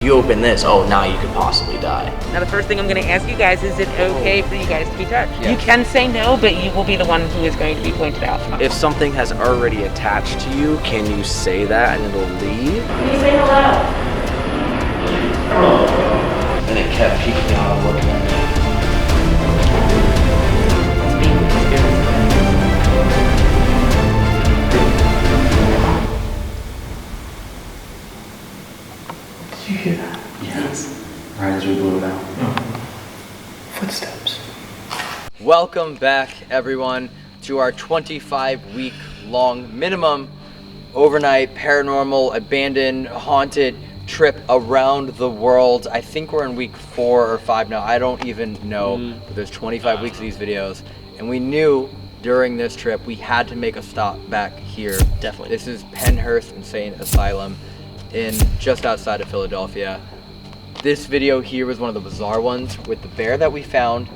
You open this, oh, now you could possibly die. Now the first thing I'm going to ask you guys, is it okay for you guys to be touched? Yes. You can say no, but you will be the one who is going to be pointed out. If something has already attached to you, can you say that and it'll leave? Can you say hello? And it kept peeking down and looking at me. Did you hear that? Yes. Right as we blew it out. Footsteps. Welcome back, everyone, to our 25-week long minimum overnight paranormal abandoned haunted trip around the world. I think we're in week 4 or 5 now. I don't even know, but there's 25 weeks of these videos, and we knew during this trip we had to make a stop back here. Definitely. This is Pennhurst Insane Asylum in just outside of Philadelphia. This video here was one of the bizarre ones with the bear that we found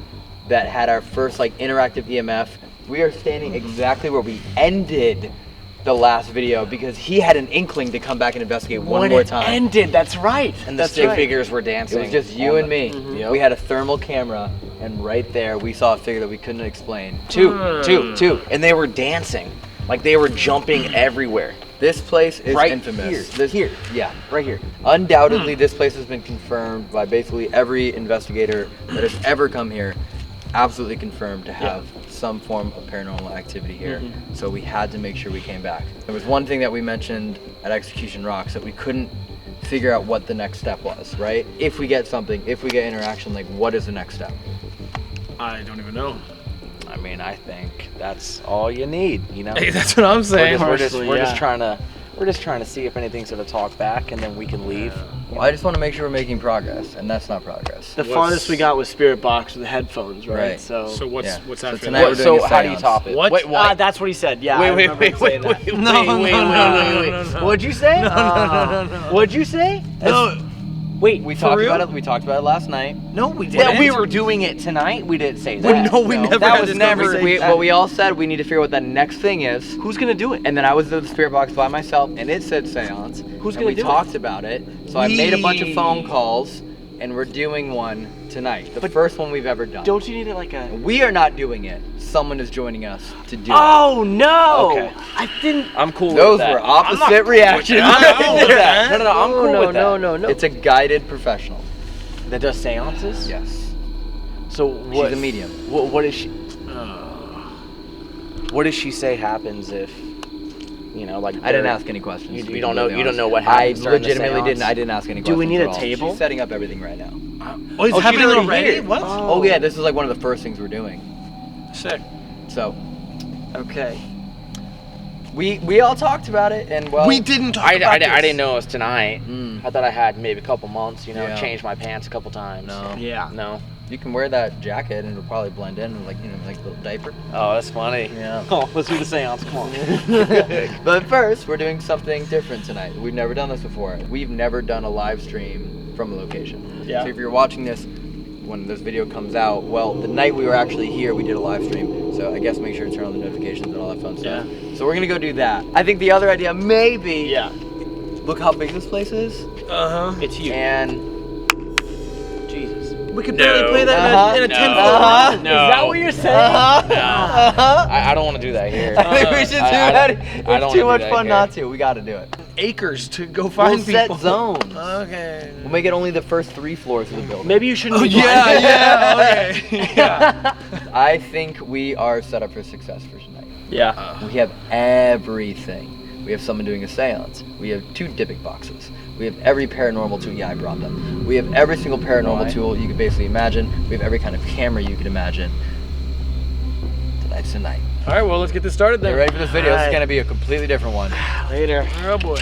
that had our first like interactive EMF. We are standing exactly where we ended the last video because he had an inkling to come back and investigate one more time. Ended, that's right. And the stick figures were dancing. It was just you and me. Yep. We had a thermal camera, and right there we saw a figure that we couldn't explain. Two. And they were dancing. Like they were jumping everywhere. This place is Right infamous. here. Yeah. Right here. Undoubtedly, this place has been confirmed by basically every investigator that has ever come here. Absolutely confirmed to have some form of paranormal activity here. So we had to make sure we came back. There was one thing that we mentioned at Execution Rocks that we couldn't figure out what the next step was, right? If we get something, if we get interaction, like what is the next step? I don't even know. I mean, I think that's all you need, you know? Hey, that's what I'm saying. We're just trying to see if anything's gonna talk back, and then we can leave. Well, I just want to make sure we're making progress, and that's not progress. The farthest we got was Spirit Box with the headphones, right? Right. So what's Yeah. what's So after tonight that? we're doing So a how do you seance. top it? What? Wait, what? that's what he said. Yeah. I Wait, remember him saying that. No. What'd you say? No. What'd you say? No. Wait, We for talked real? about it. We talked about it last night. No, we didn't. That we were doing it tonight. We didn't say that. no, we never That had was this never. conversation. What we all said, we need to figure out what that next thing is. Who's gonna do it? And then I was in the spirit box by myself, and it said seance. Who's and gonna we do it? talked about it. So I made a bunch of phone calls, and we're doing one tonight. The first one we've ever done. Don't you need it like a? We are not doing it. Someone is joining us to do Oh no! Okay. I didn't. I'm cool it. Those with that. were opposite reactions. I'm cool with that. No, I'm cool with that. No. It's a guided professional. That does seances? Yes. So what? She's a medium. What is she? What does she say happens if, you know, like I didn't ask any questions. You to be don't know. completely You don't honest. know what I happens. during the legitimately seance? didn't. I didn't ask any Do questions. we need at a all. table? She's setting up everything right now. Oh, it's she's happening already already? here. What? Oh yeah, this is like one of the first things we're doing. Sick. So Okay. we all talked about it, and well, We didn't talk I about this. didn't know it was tonight. Mm. I thought I had maybe a couple months. You know, Yeah. changed my pants a couple times. No. Yeah. No. You can wear that jacket and it'll probably blend in, like like a little diaper. Oh, that's funny. Yeah. Oh, let's do the seance. Come on. But first, we're doing something different tonight. We've never done this before. We've never done a live stream from a location. Yeah. So if you're watching this when this video comes out, well, the night we were actually here, we did a live stream. So I guess make sure to turn on the notifications and all that fun stuff. Yeah. So we're gonna go do that. I think the other idea, maybe. Yeah. Look how big this place is, It's huge. and Jesus. We could barely play that in a 10-foot Uh-huh. room. Is that what you're saying? I don't want to do that here. I think we should do that. I It's don't too wanna much do that fun here. not to. We got to do it. Acres to go find We'll set people. zones. Okay. We'll make it only the first 3 floors of the building. Maybe you shouldn't. Oh be blind. okay. Yeah. I think we are set up for success for tonight. Yeah. We have everything. We have someone doing a seance. We have 2 Dybbuk boxes. We have every paranormal tool. Yeah, I brought them. We have every single paranormal tool you could basically imagine. We have every kind of camera you could imagine. Tonight's the night. All right, well, let's get this started then. You ready for this video? This is Alright. going to be a completely different one. Later. Oh boy.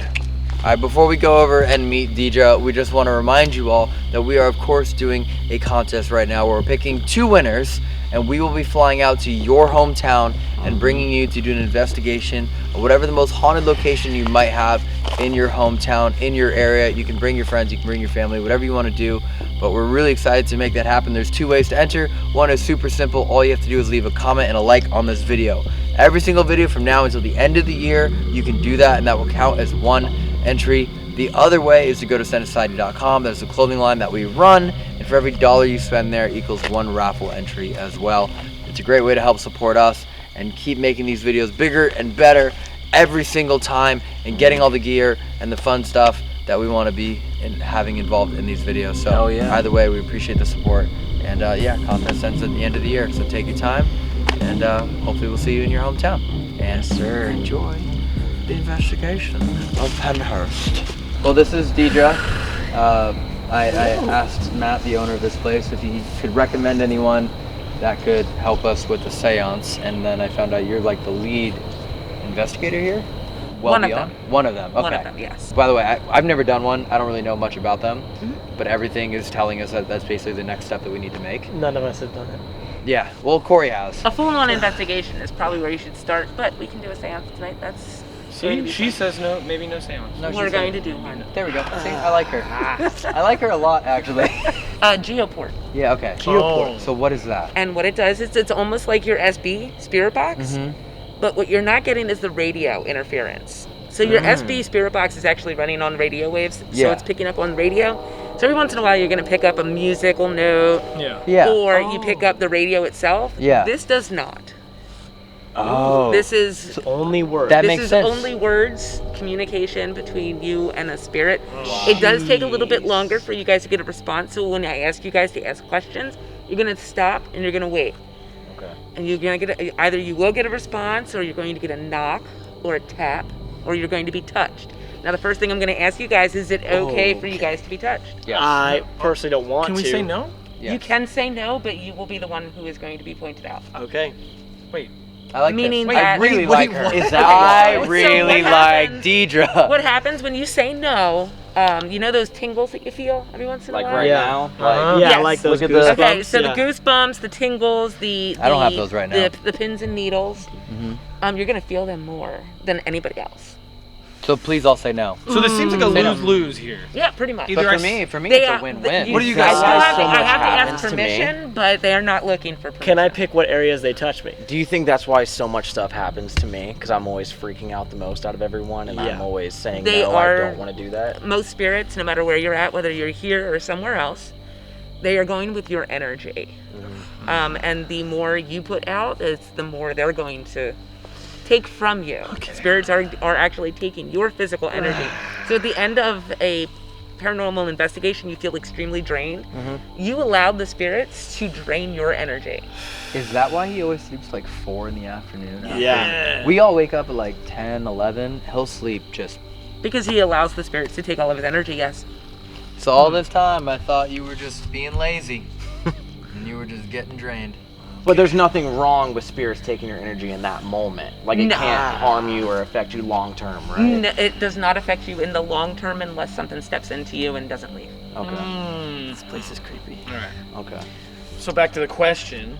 Alright, before we go over and meet Deidre, we just want to remind you all that we are of course doing a contest right now where we're picking 2 winners, and we will be flying out to your hometown and bringing you to do an investigation of whatever the most haunted location you might have in your hometown, in your area. You can bring your friends, you can bring your family, whatever you want to do, but we're really excited to make that happen. There's 2 ways to enter. One is super simple. All you have to do is leave a comment and a like on this video. Every single video from now until the end of the year, you can do that, and that will count as 1 entry. The The other way is to go to seancesociety.com. There's a clothing line that we run, and for every $1 you spend there equals 1 raffle entry as well. It's a great way to help support us and keep making these videos bigger and better every single time, and getting all the gear and the fun stuff that we want to be having involved in these videos. So either way, we appreciate the support. And yeah, contest ends at the end of the year, so take your time, and hopefully we'll see you in your hometown. And Yes, sir. enjoy the investigation of Pennhurst. Well, this is Deidre. I asked Matt, the owner of this place, if he could recommend anyone that could help us with the seance, and then I found out you're like the lead investigator here? One of them. One of them, okay. One of them, yes. By the way, I've never done one. I don't really know much about them, but everything is telling us that that's basically the next step that we need to make. None of us have done it. Yeah, well, Corey has. A full-on investigation is probably where you should start, but we can do a seance tonight. That's going to be She fun. says no, maybe no seance. No, We're she going said- to do one. There we go. See, I like her. I like her a lot, actually. Geoport. Yeah, okay. Geoport. So what is that? And what it does is it's almost like your SB spirit box, but what you're not getting is the radio interference. So your SB spirit box is actually running on radio waves, so Yeah. it's picking up on radio. So every once in a while you're going to pick up a musical note, Yeah. or you pick up the radio itself. Yeah. This does not. Oh. This is It's only words. That this makes is sense. only words, communication between you and a spirit. It does take a little bit longer for you guys to get a response. So when I ask you guys to ask questions, you're gonna stop and you're gonna wait. Okay. And you're gonna get either you will get a response, or you're going to get a knock, or a tap, or you're going to be touched. Now the first thing I'm gonna ask you guys is it okay for you guys to be touched? Yes. I personally don't want Can to. we say no? Yes. You can say no, but you will be the one who is going to be pointed out. Okay. Wait. I like Meaning this. that- I really Wait, like her. what? Is that I why? So really what like happens- Deidre. What happens when you say no? You know those tingles that you feel every once in Like a while? right Yeah. now? Uh-huh. Yeah, I Yes. like those Look at this. goosebumps. Okay, so yeah. the goosebumps, the tingles, the I don't have those right now. The pins and needles, you're gonna feel them more than anybody else. So please all say no. So this seems like a Say no. lose-lose here. Yeah, pretty much. Either But I for me, They it's are- a win-win. What do you guys I say? have, So I much have to happens ask to me. permission, but they are not looking for permission. Can I pick what areas they touch me? Do you think that's why so much stuff happens to me? Because I'm always freaking out the most out of everyone, and Yeah. I'm always saying They no, are- I don't want to do that. Most spirits, no matter where you're at, whether you're here or somewhere else, they are going with your energy. And the more you put out, it's the more they're going to take from you. Spirits are actually taking your physical energy. So at the end of a paranormal investigation, you feel extremely drained. You allowed the spirits to drain your energy. Is that why he always sleeps like 4 in the afternoon? Yeah. We all wake up at like 10, 11. He'll sleep just... Because he allows the spirits to take all of his energy, yes. So all this time, I thought you were just being lazy. And you were just getting drained. But there's nothing wrong with spirits taking your energy in that moment. Like, it No. can't harm you or affect you long term, right? No, it does not affect you in the long term unless something steps into you and doesn't leave. Okay. This place is creepy. All right. Okay. So back to the question.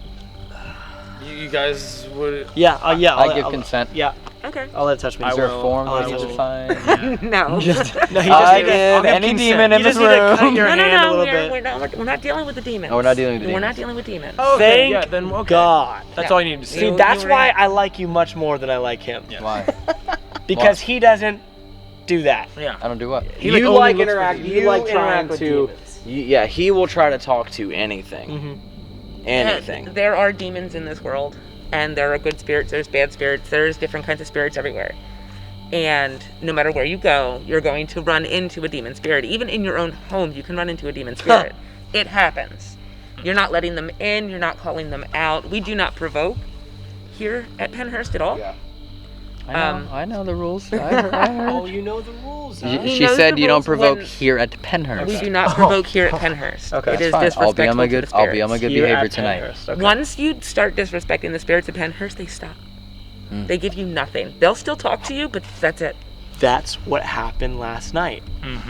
You guys would. Yeah, yeah. I give consent. Yeah, Okay. I'll let it touch me. I Is there will- a form I that needs to will- sign? No. No, you just I need to, give any consent. demon in you this just need to cut room. your No, hand a no, little we're bit. not dealing with the demons. Oh, we're not dealing with the We're not demons. dealing with demons. Oh, okay. Thank Yeah. Then okay. God. That's Yeah. all you need to say. See, You- that's you were why in- I like you much more than I like him. Yeah. Why? Because he doesn't do that. Yeah. I don't do what? He like you only like looks for interact. demons. You like interact trying with to. demons. Yeah, he will try to talk to anything. Mm-hmm. Anything. There are demons in this world, and there are good spirits, there's bad spirits, there's different kinds of spirits everywhere. And no matter where you go, you're going to run into a demon spirit. Even in your own home, you can run into a demon spirit. It happens. You're not letting them in, you're not calling them out. We do not provoke here at Pennhurst at all. Yeah. I know the rules. I heard. Oh, you know the rules, huh? He She knows said the you don't rules provoke when- here at Pennhurst. We do not provoke here at Pennhurst. Okay, It that's is Fine. disrespectful I'll be on my to good. the I'll be on my spirits. good Here behavior at tonight. Pennhurst, okay. Once you start disrespecting the spirits at Pennhurst, they stop. They give you nothing. They'll still talk to you, but that's it. That's what happened last night.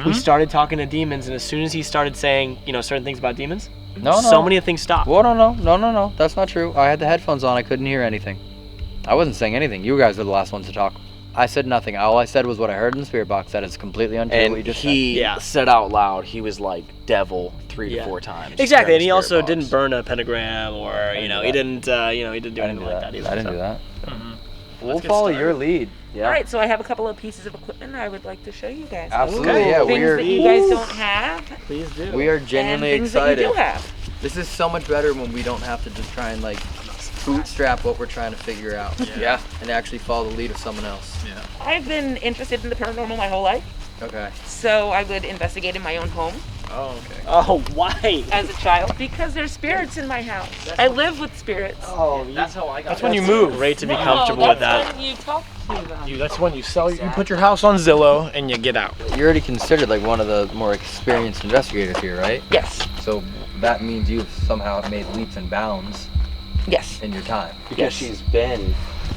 We started talking to demons, and as soon as he started saying, certain things about demons, No, so many things stopped. Whoa, no. That's not true. I had the headphones on. I couldn't hear anything. I wasn't saying anything. You guys are the last ones to talk. I said nothing. All I said was what I heard in the spirit box. That is completely untrue. what you And just he Yeah. said out loud, he was like devil 3 to Yeah. 4 times. Exactly, during and he the also spirit box. didn't burn a pentagram, or didn't do he that. didn't, he didn't do said. I anything didn't do like that. that either. I didn't so. do that. We'll Let's get follow started. your lead. Yeah. All right, so I have a couple of pieces of equipment I would like to show you guys. Absolutely, yeah. Things that you guys don't have, Please do. We are and genuinely things excited. that you do have. This is so much better when we don't have to just try and like bootstrap what we're trying to figure out. Yeah. And actually follow the lead of someone else. Yeah. I've been interested in the paranormal my whole life, Okay. so I would investigate in my own home Oh, okay. Oh, why? as a child because there's spirits in my house. I live with spirits. Oh, That's how I got. that's when you move. Great to be comfortable with that's that. when you talk to them. That's when you sell. You put your house on Zillow and you get out. You're already considered like one of the more experienced investigators here, right? Yes, So that means you've somehow made leaps and bounds yes. in your time. Because she's been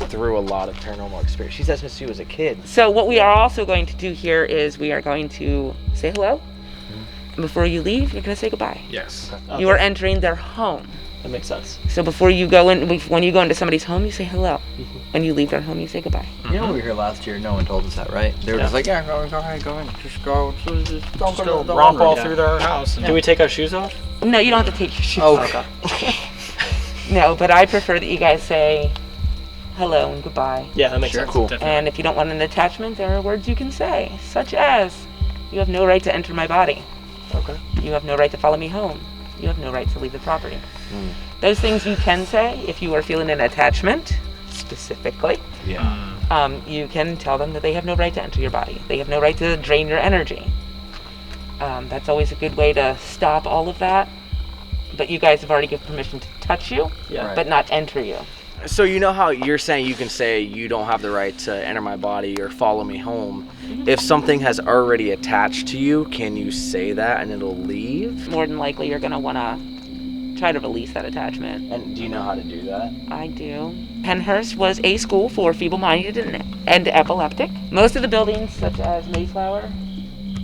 through a lot of paranormal experience. She says since she was a kid. So what we are also going to do here is we are going to say hello. And before you leave, you're going to say goodbye. Yes. You are entering their home. That makes sense. So before you go in, when you go into somebody's home, you say hello. When you leave their home, you say goodbye. You know we were here last year, no one told us that, right? They were just like, yeah, go ahead, go in. Just don't Romp all Yeah. through their house. And Do we take our shoes off? No, you don't have to take your shoes Oh, off. No, but I prefer that you guys say hello and goodbye. Yeah, that makes Sure. sense. Cool. And if you don't want an attachment, there are words you can say, such as, you have no right to enter my body. Okay. You have no right to follow me home. You have no right to leave the property. Those things you can say if you are feeling an attachment, specifically. Yeah. You can tell them that they have no right to enter your body. They have no right to drain your energy. That's always a good way to stop all of that. But you guys have already given permission to touch you, Yeah. Right. but not enter you. So you know how you're saying you can say you don't have the right to enter my body or follow me home. If something has already attached to you, can you say that and it'll leave? More than likely, you're going to want to try to release that attachment. And do you know how to do that? I do. Pennhurst was a school for feeble-minded and epileptic. Most of the buildings, such as Mayflower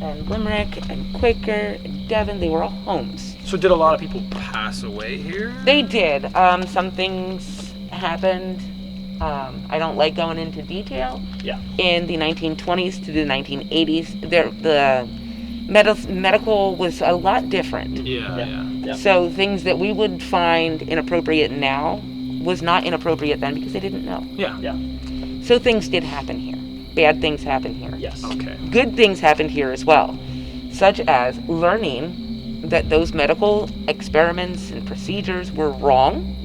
and Limerick and Quaker and Devon, they were all homes. So did a lot of people pass away here? They did. Some things happened. I don't like going into detail. Yeah. In the 1920s to the 1980s, the medical was a lot different. Yeah. So things that we would find inappropriate now was not inappropriate then because they didn't know. Yeah. So things did happen here. Bad things happened here. Yes. Okay. Good things happened here as well, such as learning that those medical experiments and procedures were wrong,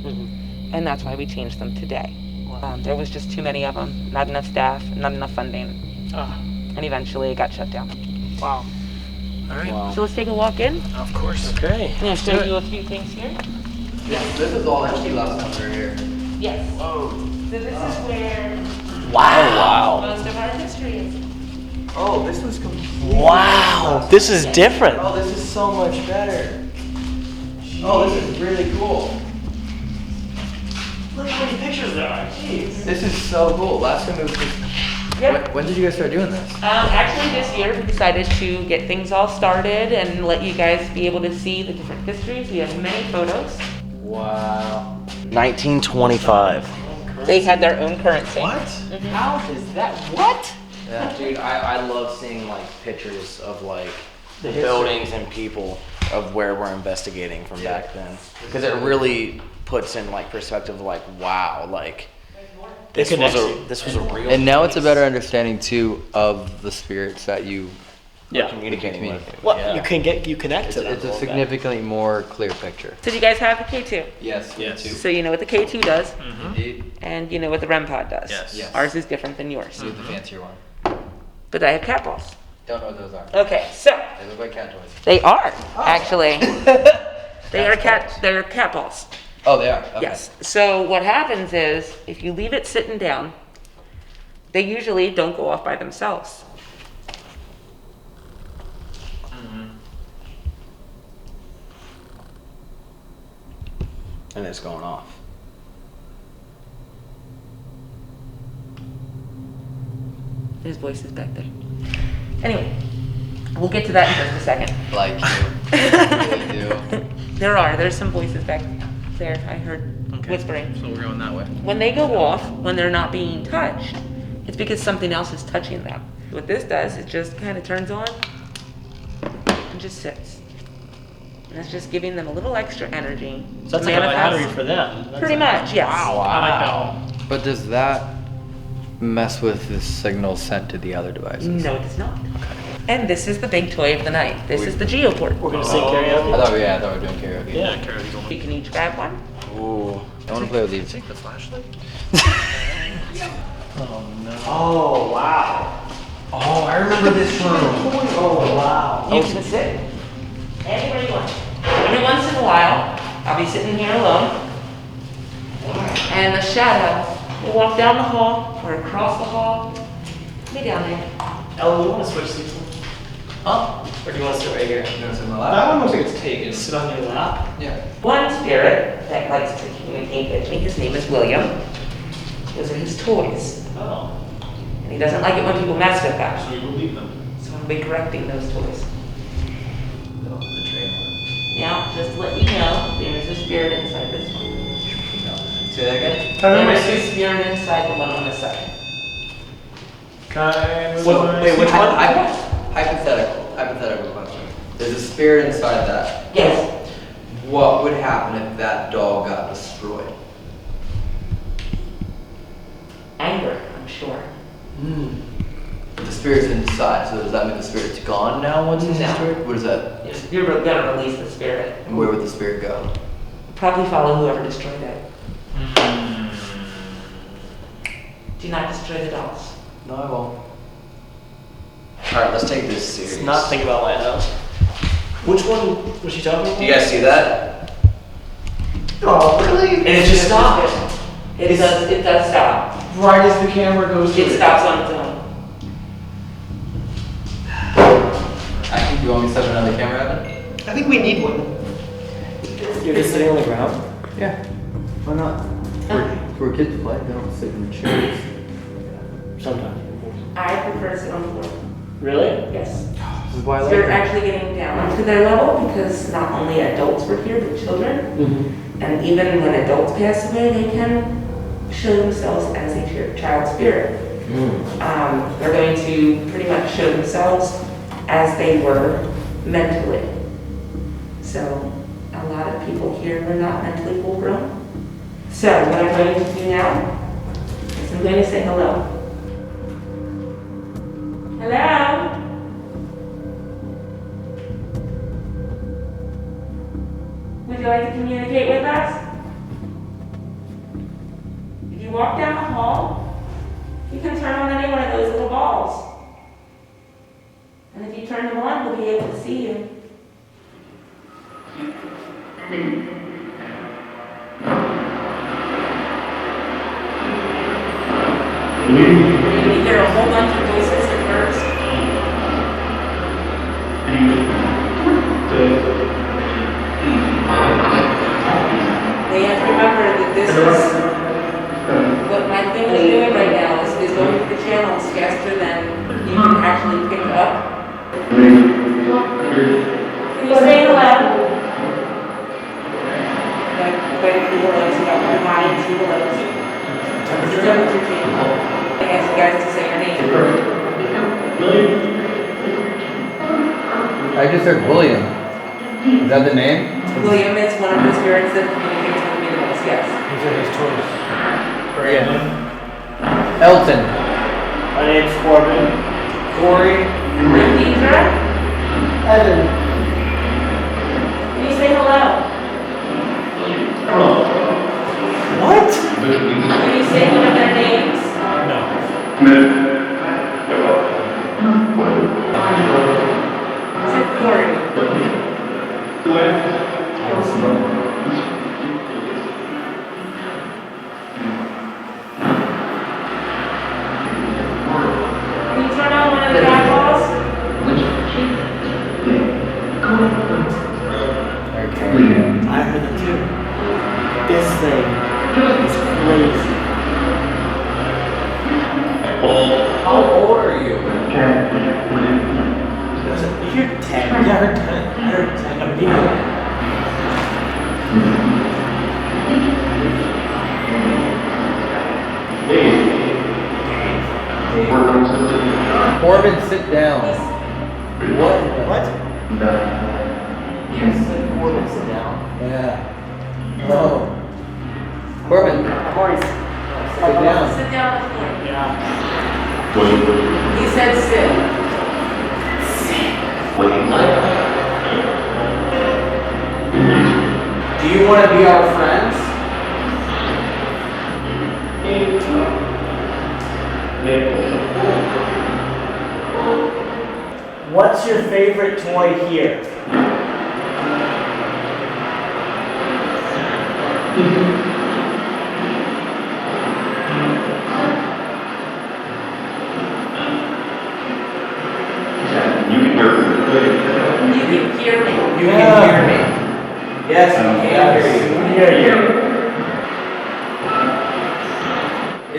and that's why we changed them today. There was just too many of them, not enough staff, not enough funding, and eventually it got shut down. Wow. All right. Wow. So let's take a walk in. Of course. Okay. I'm going to show you a few things here. This is all empty last time we were here. Yes. Whoa. So this is where Wow. most of our history is. Oh, this was completely. Wow. This is different. Oh, this is so much better. Oh, this is really cool. Look how many pictures there are. Jeez. This is so cool. Last time it was just. Yep. When did you guys start doing this? Actually, this year we decided to get things all started and let you guys be able to see the different histories. We have many photos. Wow. 1925. They had their own currency. How is that? What? Yeah, dude, I love seeing like pictures of like the buildings and people of where we're investigating from back then, because it really puts in like perspective. Like, wow, like this was a real. And now it's a place. better understanding too of the spirits that you Yeah. communicating with. Well, Yeah. you connect to them. It's a little bit. significantly more clear picture. So do you guys have the K2? Yes. Yes. So you know what the K2 does, Indeed. and you know what the REM pod does. Yes. Ours is different than yours. Do the fancier one. But I have cat balls. Don't know what those are. Okay, so They look like cat toys. they are actually. They're cat balls. Oh, they are. Okay. Yes. So what happens is, if you leave it sitting down, they usually don't go off by themselves. And it's going off. His voice is back there. Anyway, we'll get to that in just a second. Like you. Really do. There's some voices back there. I heard whispering. So we're going that way. When they go off, when they're not being touched, it's because something else is touching them. What this does, it just kind of turns on and just sits. And it's just giving them a little extra energy. So that's to like a manifest. battery for them. That's Pretty much, yes. I like that one. But does that mess with the signal sent to the other devices. No, it does not. And this is the big toy of the night. This is the geoport. We're gonna sing karaoke. I thought we were doing karaoke. Yeah, karaoke's on. You can each grab one. Ooh, I want to play with these. Take the flashlight. Oh wow. Oh, I remember this room. Oh wow. You can sit anywhere you want. Every once in a while, I'll be sitting here alone, and the shadow will walk down the hall or across the hall, be down there. Ellen, you want to switch seats? Huh? Or do you want to sit right here? You want to sit in my That lap? one looks like it's taken. Sit on your lap. Yeah. One spirit that likes to communicate with me, his name is William. Those are his toys. Oh. And he doesn't like it when people mess with them. So we will leave them. So I'll be correcting those toys. The train. Now, just to let you know, there's a spirit inside this one. Say that again? There's a spirit inside the one on this side. Wait, which one? Hypothetical question. There's a spirit inside that. Yes. What would happen if that doll got destroyed? Anger, I'm sure. The spirit's inside, so does that mean the spirit's gone now once it's No. destroyed? What is that? You're gonna release the spirit. And where would the spirit go? Probably follow whoever destroyed it. Do not destroy the dolls. No, I won't. Alright, let's take this serious. Let's not think about Lighthouse. Which one was she talking about? Do you guys see that? Oh, really? And it just stopped. It does stop. Right as the camera goes It stops on its own. I think you want me to set another camera, Evan? I think we need one. You're just sitting on the ground? Yeah. Why not? For kids to play, they don't sit in the chairs. Sometimes. I prefer to sit on the floor. Really? Yes. This is why I like They're it. actually getting down to their level because not only adults were here, but children. Mm-hmm. And even when adults pass away, they can show themselves as a child spirit. They're going to pretty much show themselves as they were mentally. So a lot of people here are not mentally full grown. So what I'm going to do now is I'm going to say hello. Hello? Would you like to communicate with us? If you walk down the hall, you can turn on any one of those little balls. And if you turn them on, we'll be able to see you. You hear a whole bunch of voices at first. They have to remember that this is what my thing is doing right now is going through the channels faster than you can actually pick up. Can you say it aloud? Like, wait for the lips, you got one eye and see the lips. Temperature change. I ask you guys to say your name. I just heard William. Is that the name? William is one of the spirits that communicates with me the most, yes. These are his toys. Yeah. Elton. My name's Corbin. Corey. Deidre, Evan. can you say hello? What? Can you say one of their names? No. Is it Corey? Can you turn on one of the eyeballs? I heard them too. This thing is crazy. How old are you? You're 10. Yeah, I heard 10. I heard 10. I'm being Corbin, sit down. What? What? Yes, Corbin, sit down. Yeah. Oh. Corbin. Maurice. Sit down. Sit down on the floor. Yeah. He said sit. Do you want to be our friends? What's your favorite toy here? You can hear me. You can hear me. Yes, we can hear you.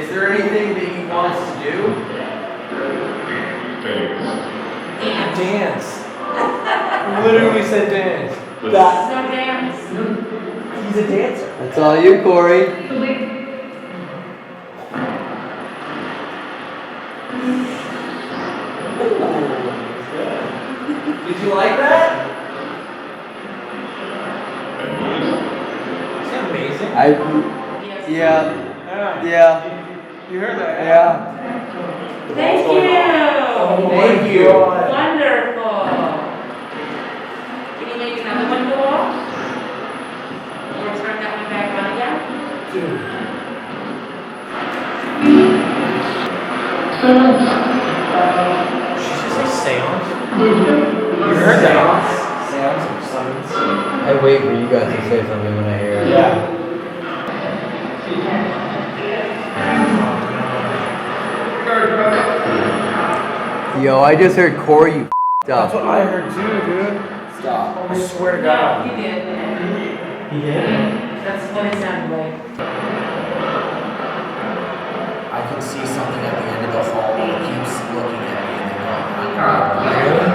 Is there anything that you want us to do? Dance. Literally said dance. No dance. He's a dancer. That's all you, Corey. Did you like that? Isn't that amazing? Yeah. You heard that? Yeah. Thank you. Thank you. Wonderful. Can you make another one go off? Or turn that one back on again? She's just like seance. You heard that? Seance or summons. I wait for you guys to say something when I hear it. Yeah. Yo, I just heard Corey, you That's what up. I heard too, dude. Stop. I swear to No, God. you did. He did? That's what it sounded like. I can see something at the end of the hall and it keeps looking at me and then going, Really?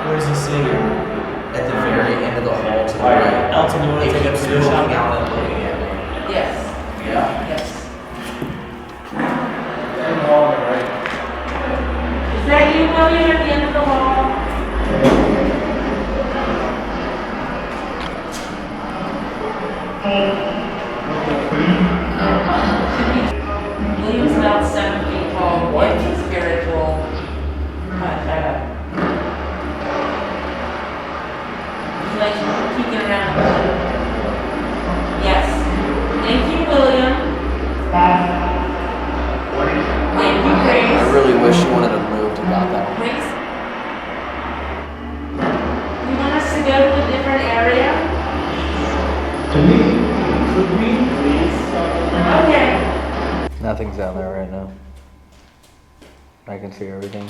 Where's he sitting? at the very end of the hall to the right. Elton, you want to It take a keeps position? looking out and looking at me. Yes. Yeah. Yes. In the hall on the right. Is that you, William, at the end of the hall? William's about 7 feet tall. What? Spiritual. He's like peeking around. Yes. Thank you, William. Thank you, I Grace. really wish you wanted to move to about that. Grace. You want us to go to a different area? Could we, please? Okay. Nothing's down there right now. I can see everything.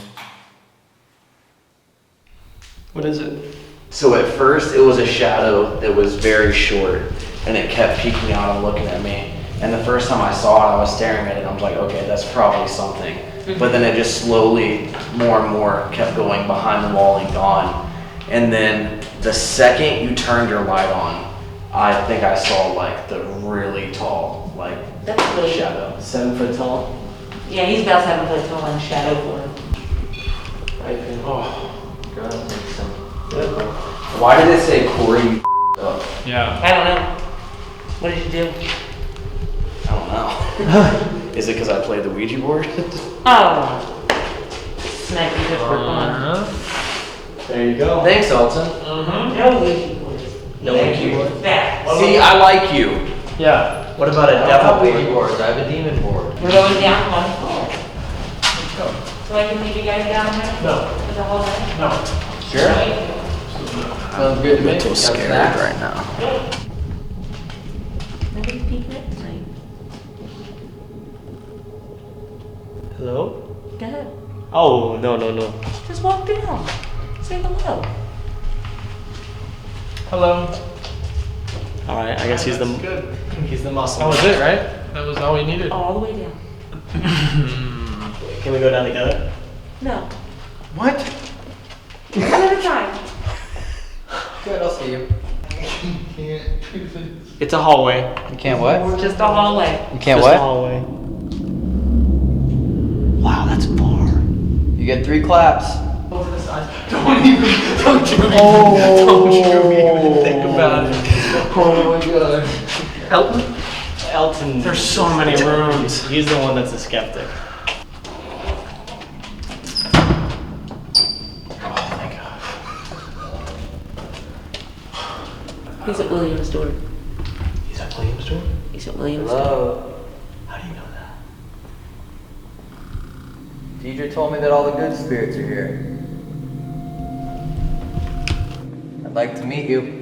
What is it? So at first it was a shadow that was very short and it kept peeking out and looking at me. And the first time I saw it, I was staring at it and I was like, okay, that's probably something. But then it just slowly, more and more, kept going behind the wall and gone. And then the second you turned your light on, I think I saw like the really tall, like That's good. shadow. 7 foot tall. Yeah, he's about 7 foot tall and shadow for him. I think. Oh, God, that makes sense. Why did it say Corey, you up? Yeah. I don't know. What did you do? I don't know. Is it because I played the Ouija board? Oh. Smack you just for fun. There you go. Thanks, Elton. No Ouija board. No Ouija board? Back. See, I like you. Yeah. What about a I don't have devil Ouija board? boards, I have a demon board. We're going down one floor. So I can leave you guys down there? No. For the whole night? No. Sure. Right? Sounds good to me. I'm Got snacks? right now. Nobody peek at tonight. Hello? Go ahead. Oh, no. Just walk down. Say hello. Hello. All right. I guess he's the Good. he's the muscle. That was it, right? That was all we needed. All the way down. Can we go down together? No. What? One at a time. Good, I'll see you. It's a hallway. You can't what? Just a hallway. You can't Just a what? hallway. Wow, that's far. You get 3 claps. Don't you even think about it. Oh my god. Elton? Elton. There's so many rooms. He's the one that's a skeptic. Oh, thank God. He's at William's door. He's at William's door? He's at William's door. Hello. How do you know that? Deidre told me that all the good spirits are here. I'd like to meet you.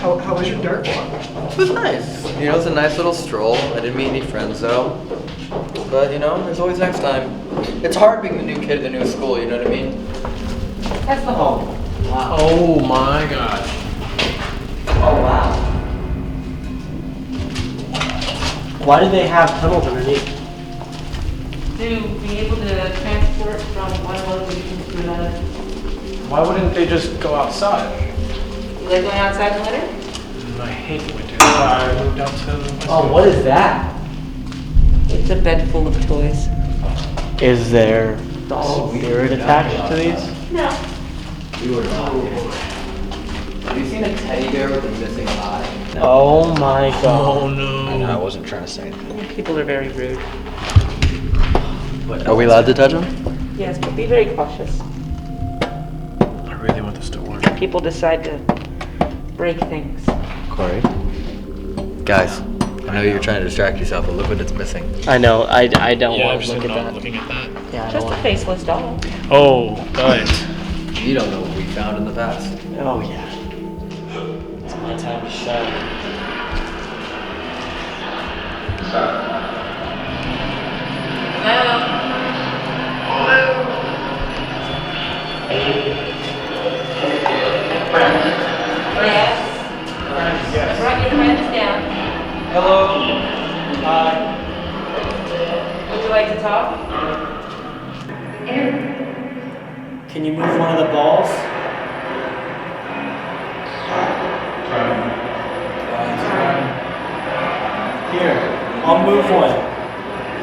How was your dirt walk? It was nice. You know, it's a nice little stroll. I didn't meet any friends though. But you know, there's always next time. It's hard being the new kid at the new school, you know what I mean? That's the home. Wow. Oh my gosh. Oh wow. Why do they have tunnels underneath? To be able to transport from one location to another. Why wouldn't they just go outside? You like going outside in the winter? I hate winter. I moved out to Oh, what is that? It's a bed full of toys. Is there spirit attached to these? No. We were not here. Have you seen a teddy bear with a missing eye? Oh my god. Oh no. I know, I wasn't trying to say anything. People are very rude. Are we allowed to touch them? Yes, but be very cautious. I really want this to work. People decide to break things. Corey? Guys, I know you're trying to distract yourself, but look what it's missing. I know, I don't Yeah, want I'm to just look at not that. looking at that. Yeah, I don't Just a want faceless doll. Oh, guys. You don't know what we found in the past. Oh yeah. It's my time to shine. Yes. Write your friends down. Hello. Hi. Would you like to talk? Can you move one of the balls? Here, I'll move one.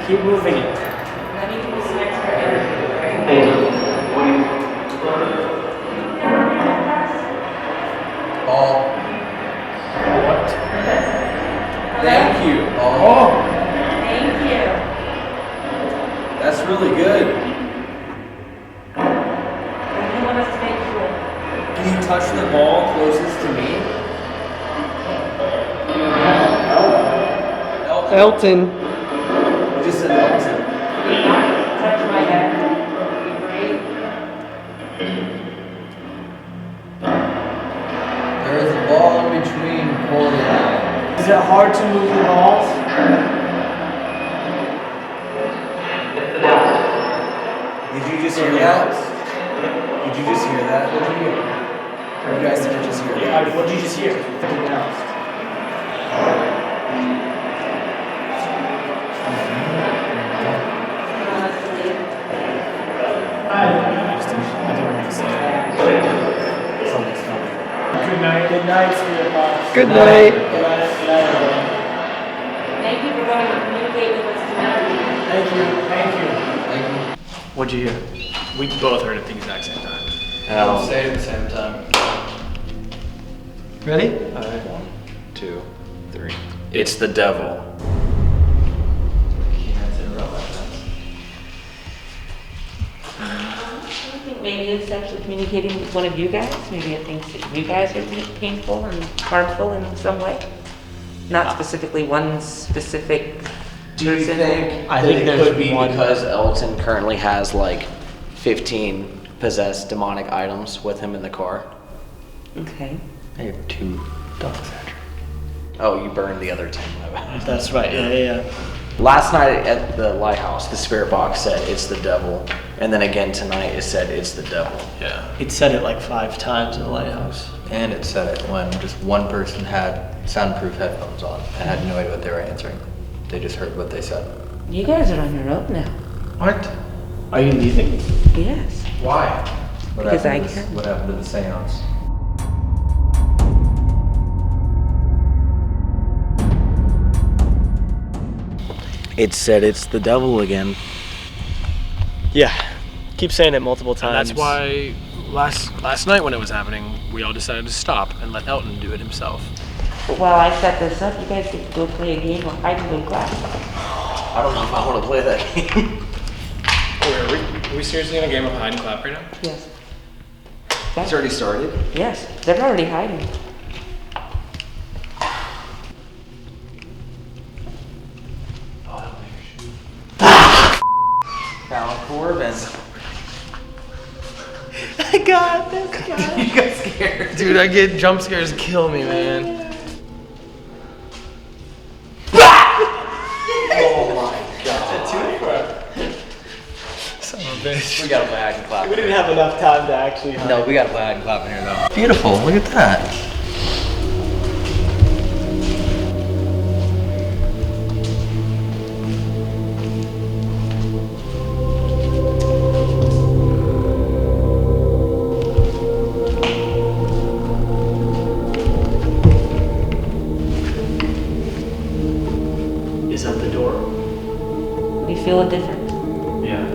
Keep moving it. Let me give you some extra energy. Ball. What? Thank you. Oh. Thank you. That's really good. What do you want us to make sure? Can you touch the ball closest to me? Elton. You just said Elton. Touch my head. Great. There is a ball in between Corey and I. Is it hard to move the balls? Did you just hear that? Did you just hear that? What did you hear? You guys didn't just hear that. What did you just hear? Good night. Good night, Spirit Box. Good night. Good night, everyone. Thank you for going to communicate with us tonight. Thank you. Thank you. Thank you. What'd you hear? We both heard it at the exact same time. Don't say it at the same time. Ready? Alright, 1, 2, 3. It's the devil. I think maybe it's actually communicating with one of you guys. Maybe it thinks that you guys are painful and harmful in some way. Not specifically one specific Do you person. think I that think it there's could be one- because Elton currently has like 15 possessed demonic items with him in the car? Okay. I have 2 dogs, Andrew. Oh, you burned the other 10. My bad. That's right. Yeah. Last night at the lighthouse, the spirit box said it's the devil, and then again tonight it said it's the devil. Yeah. It said it like 5 times in the lighthouse. And it said it when just one person had soundproof headphones on and had no idea what they were answering. They just heard what they said. You guys are on your own now. What? Are you leaving? Yes. Why? Because I can. What happened to the seance? It said it's the devil again. Yeah. Keep saying it multiple And times. that's why last night when it was happening, we all decided to stop and let Elton do it himself. While I set this up, you guys get to go play a game of hide and go class. I don't know if I want to play that game. Are we seriously in a game of hide and clap right now? Yes. It's already started. Yes, they're already hiding. Found Corbin. I got this guy. You got scared. Dude, I get jump scares kill me, man. Oh my god. Son of a bitch. We gotta play hide and clap. We didn't have enough time to actually hide. No, we gotta play hide and clap in here though. Beautiful. Look at that. Is that the door? You feel a difference. Yeah.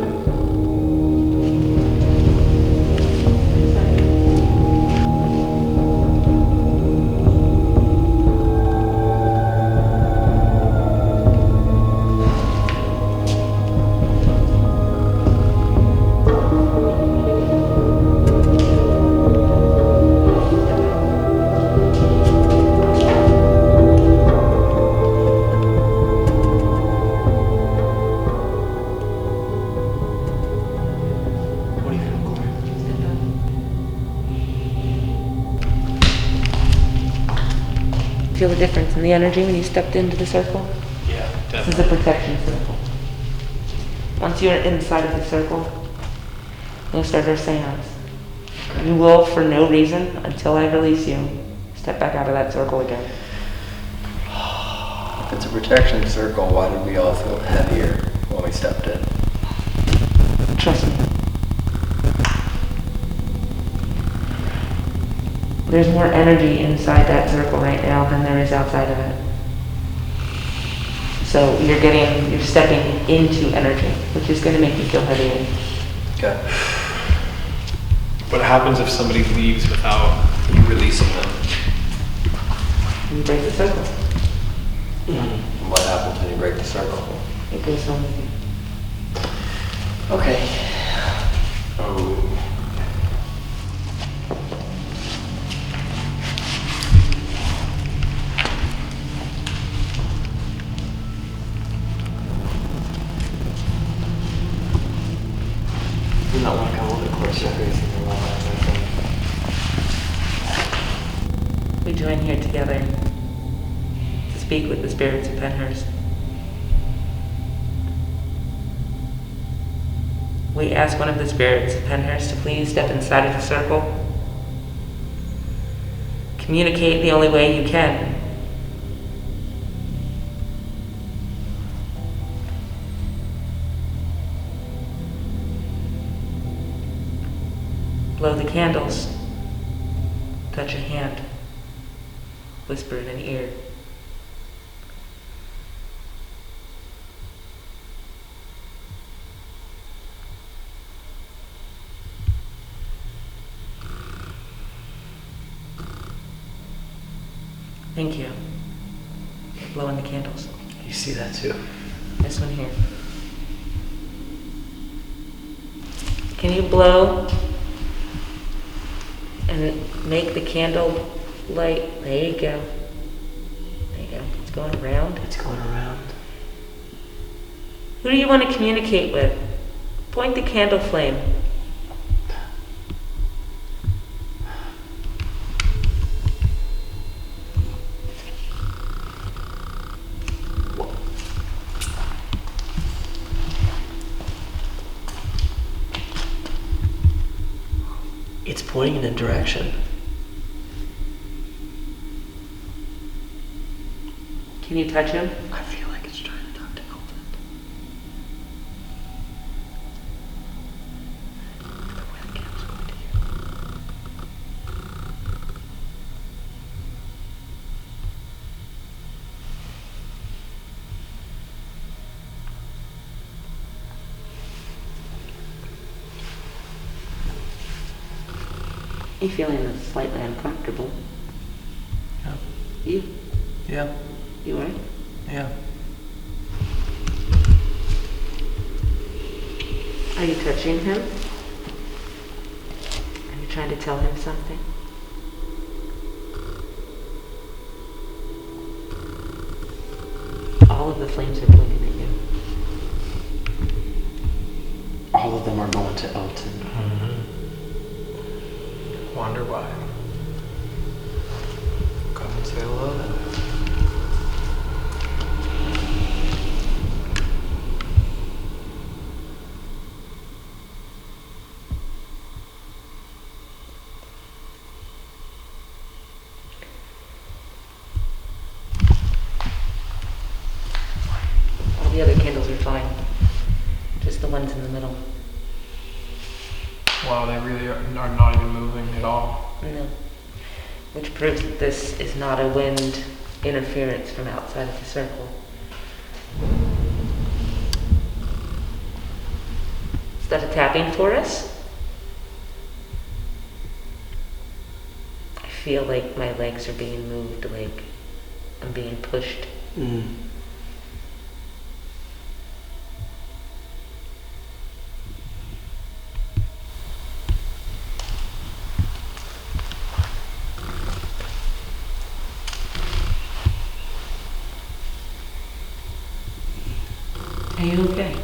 What do you feel, Corey? Feel the difference in the energy when you stepped into the circle? Yeah, This is a protection circle. Once you're inside of the circle, you'll start our seance. You will, for no reason, until I release you, step back out of that circle again. If it's a protection circle, why did we all feel heavier when we stepped in? Trust me. There's more energy inside that circle right now than there is outside of it. So you're stepping into energy, which is going to make you feel heavier. Okay. What happens if somebody leaves without you releasing them? You break the circle. What happens when you break the circle? It goes home with you. Okay. Oh. Do not want to come a little bit closer facing the wall. We join here together to speak with the spirits of Pennhurst. We ask one of the spirits of Pennhurst to please step inside of the circle. Communicate the only way you can. Blow the candles. Touch a hand. Whisper in an ear. Thank you. Blowing the candles. You see that too? This one here. Can you blow and make the candle light? There you go. There you go. It's going around. It's going around. Who do you want to communicate with? Point the candle flame. It's pointing in a direction. Can you touch him? I feel like it's trying to talk to Elton. The way the candle's going to you. You feeling slightly uncomfortable? Yeah. You? Yeah. You are? Yeah. Are you touching him? Are you trying to tell him something? All of the flames are pointing at you. All of them are going to Elton. Wonder why. Come and say hello then. All the other candles are fine. Just the ones in the middle. Wow, they really are not even moving at all. No. Which proves that this is not a wind interference from outside of the circle. Is that a tapping for us? I feel like my legs are being moved, like I'm being pushed. Are you okay?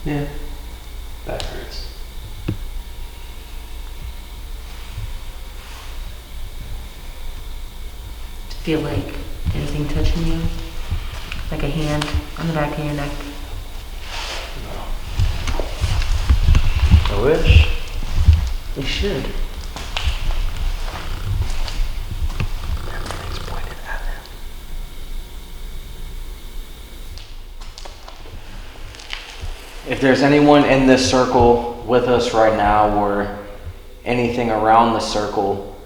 Yeah. That hurts. Feel like anything touching you? Like a hand on the back of your neck? I wish. You should. Everything's pointed at him. If there's anyone in this circle with us right now or anything around the circle,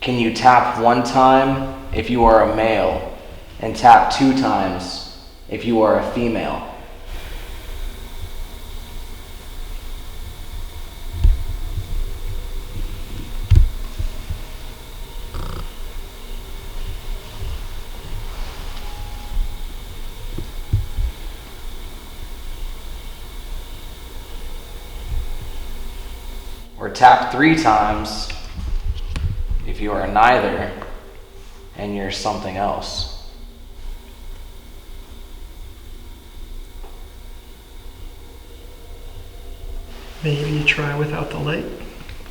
can you tap 1 time if you are a male and tap 2 times if you are a female? Or tap 3 times if you are neither and you're something else. Maybe try without the light.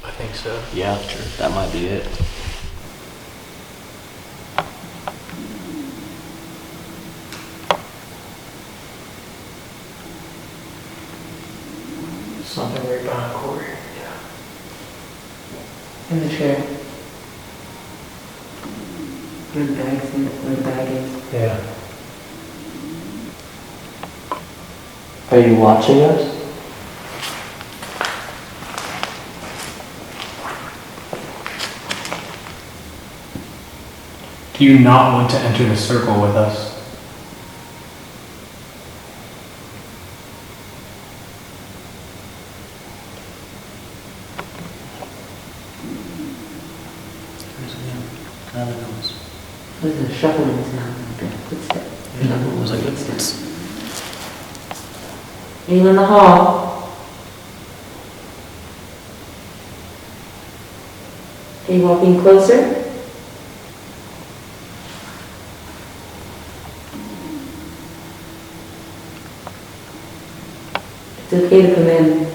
I think so. Yeah, sure. That might be it. Something right behind Corey. In the chair. Where the bag's in, where the bag is. Yeah. Are you watching us? Do you not want to enter the circle with us? There's a shuffle in his mouth, like a footstep. It was like it's. Are you in the hall? Are you walking closer? It's okay to come in.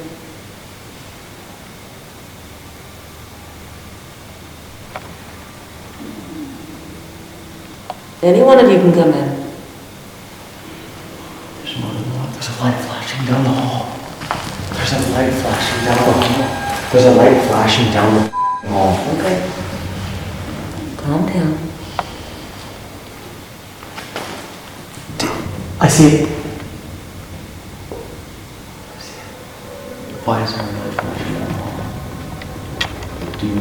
Any one of you can come in. There's more than one. There's a light flashing down the hall. There's a light flashing down the hall. There's a light flashing down the hall. Okay. Calm down. I see it. Why is there a light flashing down the hall? Do you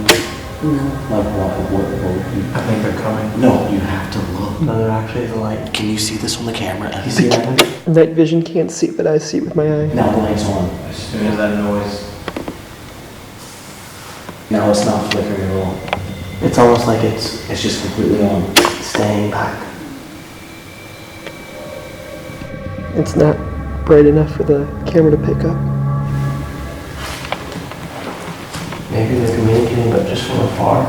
No. like what you? I think they're coming. No, you have to look. No, there actually is a light. Can you see this on the camera? You see that one? Night vision can't see, but I see it with my eye. Now the light's on. As soon as that noise. No, it's not flickering at all. It's almost like it's It's just completely on. staying back. It's not bright enough for the camera to pick up. Maybe they're communicating, but just from afar.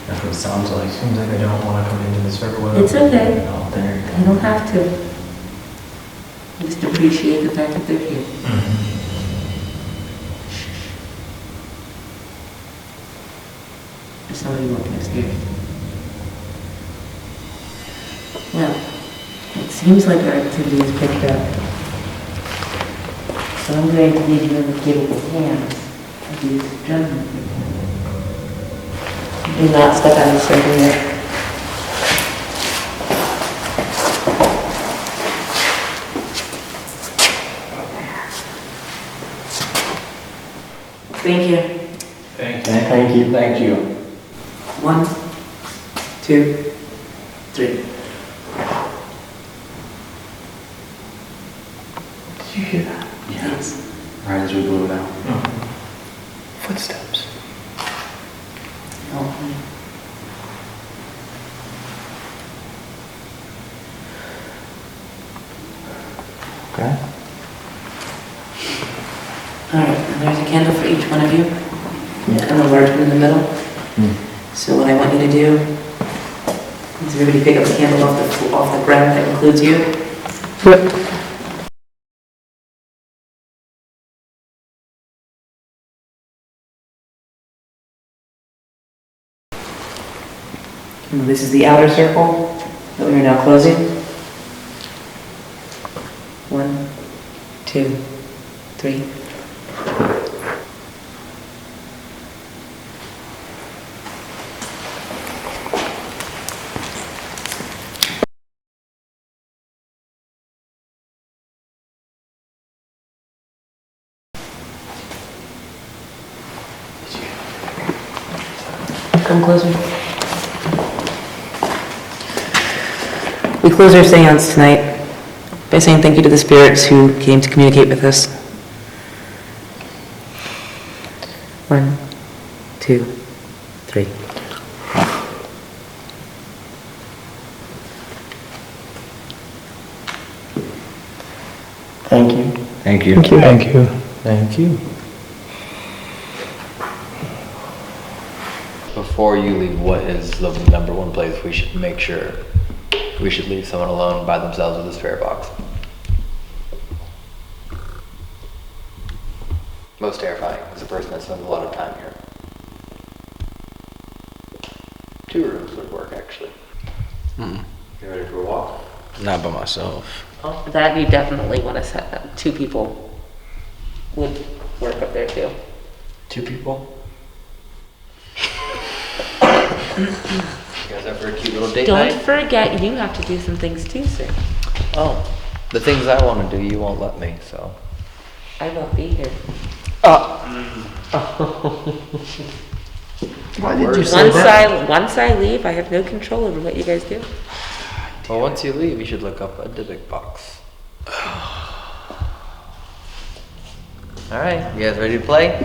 That's what it sounds like. Seems like I don't want to come into this circle with It's okay. Oh, there you You don't have to. Just appreciate the fact that they're here. There's somebody walking upstairs. Well, it seems like our activity is picked up. So I'm going to need you in the capable hands of these gentlemen. Do not step out of the circle yet. Thank you. Thank you. Thank you. 1, 2, 3. Did you hear that? Yes. Right as we blew it out. Footsteps. Oh. Okay. All right, and there's a candle for each one of you. And a large one in the middle. So what I want you to do is everybody pick up a candle off the ground that includes you. And this is the outer circle that we are now closing. 1, 2, 3. Come closer. We close our seance tonight by saying thank you to the spirits who came to communicate with us. 1, 2, 3. Thank you. Thank you. Thank you. Thank you. Thank you. Before you leave, what is the number one place we should make sure we should leave someone alone by themselves with a spirit box? Most terrifying is a person that spends a lot of time here. 2 rooms would work, actually. You ready for a walk? Not by myself. Oh, that you definitely want to set up. 2 people would work up there too. 2 people. You guys up for a cute little date Don't night? forget, you have to do some things too, sir. Oh, the things I want to do, you won't let me, so. I won't be here. Why did you say that? Once I leave, I have no control over what you guys do. Well, once you leave, you should look up a Dybbuk box. Alright, you guys ready to play?